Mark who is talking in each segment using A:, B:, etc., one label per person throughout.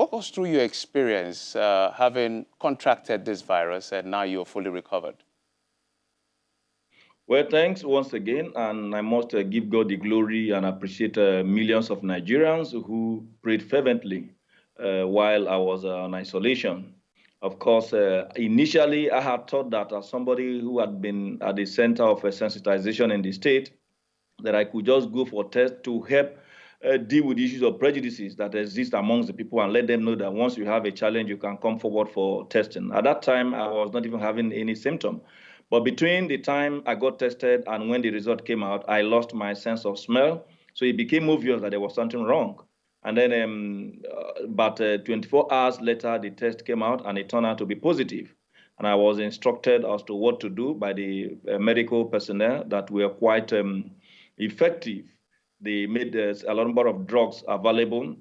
A: walk us through your experience having contracted this virus and now you're fully recovered.
B: Well, thanks once again, and I must give God the glory and appreciate millions of Nigerians who prayed fervently while I was on isolation. Of course, initially I had thought that as somebody who had been at the center of sensitization in the state, that I could just go for tests to help deal with issues of prejudices that exist amongst the people and let them know that once you have a challenge, you can come forward for testing. At that time, I was not even having any symptom. But between the time I got tested and when the result came out, I lost my sense of smell. So it became obvious that there was something wrong. And then about 24 hours later, the test came out and it turned out to be positive. And I was instructed as to what to do by the medical personnel that were quite effective. They made a number of drugs available.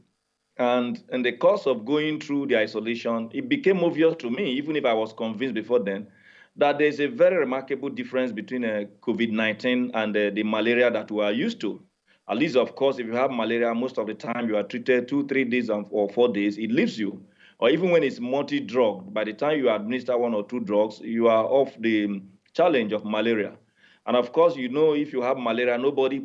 B: And in the course of going through the isolation, it became obvious to me, even if I was convinced before then, that there's a very remarkable difference between COVID-19 and the malaria that we are used to. At least, of course, if you have malaria, most of the time you are treated 2-3 days or 4 days, it leaves you. Or even when it's multi-drug, by the time you administer 1 or 2 drugs, you are off the challenge of malaria. And of course, you know, if you have malaria, nobody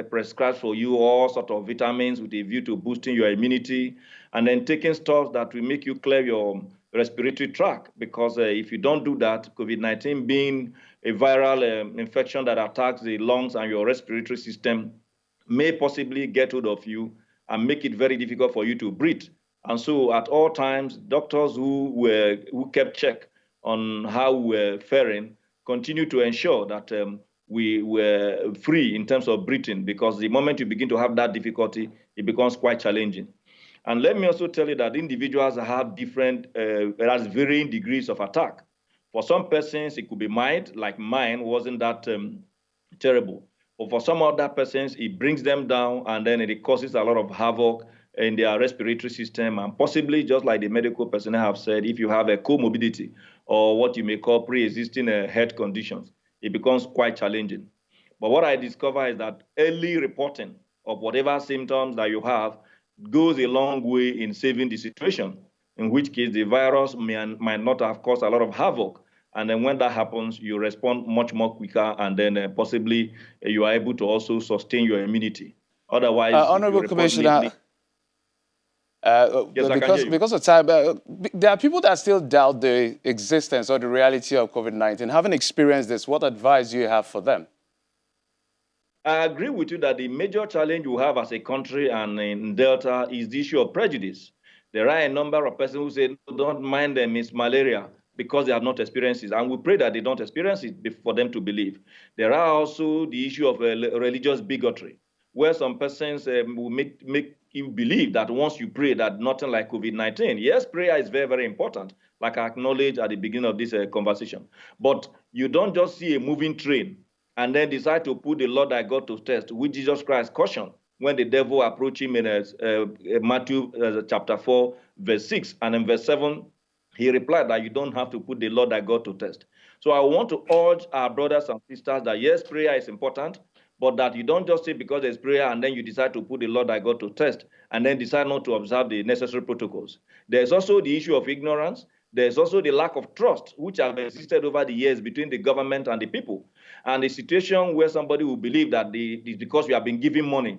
B: prescribes for you all sort of vitamins with a view to boosting your immunity and then taking stuff that will make you clear your respiratory tract. Because if you don't do that, COVID-19 being a viral infection that attacks the lungs and your respiratory system may possibly get hold of you and make it very difficult for you to breathe. And so at all times, doctors who kept check on how we were faring continue to ensure that we were free in terms of breathing, because the moment you begin to have that difficulty, it becomes quite challenging. And let me also tell you that individuals have different, varying degrees of attack. For some persons, it could be mild, like mine wasn't that terrible. But for some other persons, it brings them down and then it causes a lot of havoc in their respiratory system. And possibly, just like the medical personnel have said, if you have a comorbidity or what you may call pre-existing health conditions, it becomes quite challenging. But what I discover is that early reporting of whatever symptoms that you have goes a long way in saving the situation, in which case the virus might not have caused a lot of havoc. And then when that happens, you respond much more quicker, and then possibly you are able to also sustain your immunity. Otherwise,
A: Honorable Commissioner, because of time, there are people that still doubt the existence or the reality of COVID-19. Having experienced this, what advice do you have for them?
B: I agree with you that the major challenge we have as a country and in Delta is the issue of prejudice. There are a number of persons who say, don't mind them, it's malaria, because they have not experienced it. And we pray that they don't experience it for them to believe. There are also the issue of religious bigotry, where some persons will make you believe that once you pray that nothing like COVID-19. Yes, prayer is very, very important, like I acknowledged at the beginning of this conversation. But you don't just see a moving train and then decide to put the Lord thy God to test, which Jesus Christ cautioned when the devil approached him in Matthew chapter 4, verse 6. And in verse 7, he replied that you don't have to put the Lord thy God to test. So I want to urge our brothers and sisters that yes, prayer is important, but that you don't just say because there's prayer and then you decide to put the Lord thy God to test and then decide not to observe the necessary protocols. There's also the issue of ignorance. There's also the lack of trust, which have existed over the years between the government and the people. And the situation where somebody will believe that it's because you have been giving money.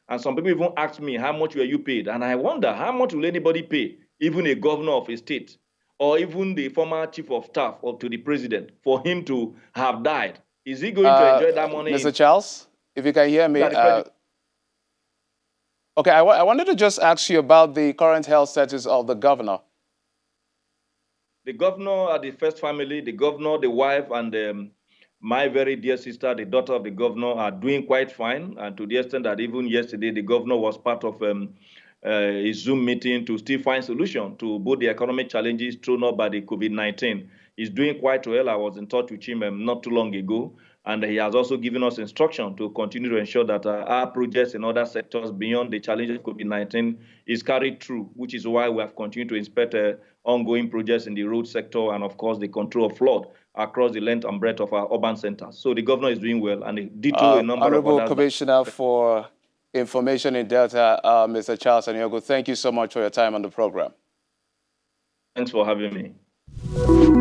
B: And some people even ask me, how much were you paid? And I wonder, how much will anybody pay, even a governor of a state, or even the former chief of staff or to the president, for him to have died? Is he going to enjoy that money?
A: Mr. Charles, if you can hear me. Okay, I wanted to just ask you about the current health status of the governor.
B: The governor are the first family. The governor, the wife, and my very dear sister, the daughter of the governor, are doing quite fine. And to the extent that even yesterday, the governor was part of a Zoom meeting to still find solution to both the economic challenges thrown up by the COVID-19. He's doing quite well. I was in touch with him not too long ago. And he has also given us instruction to continue to ensure that our projects in other sectors beyond the challenges of COVID-19 is carried through, which is why we have continued to inspect ongoing projects in the road sector and, of course, the control of flood across the length and breadth of our urban centers. So the governor is doing well, and ditto a number
A: Honorable
B: of others.
A: Commissioner for Information in Delta, Mr. Charles Aniogo, thank you so much for your time on the program.
B: Thanks for having me.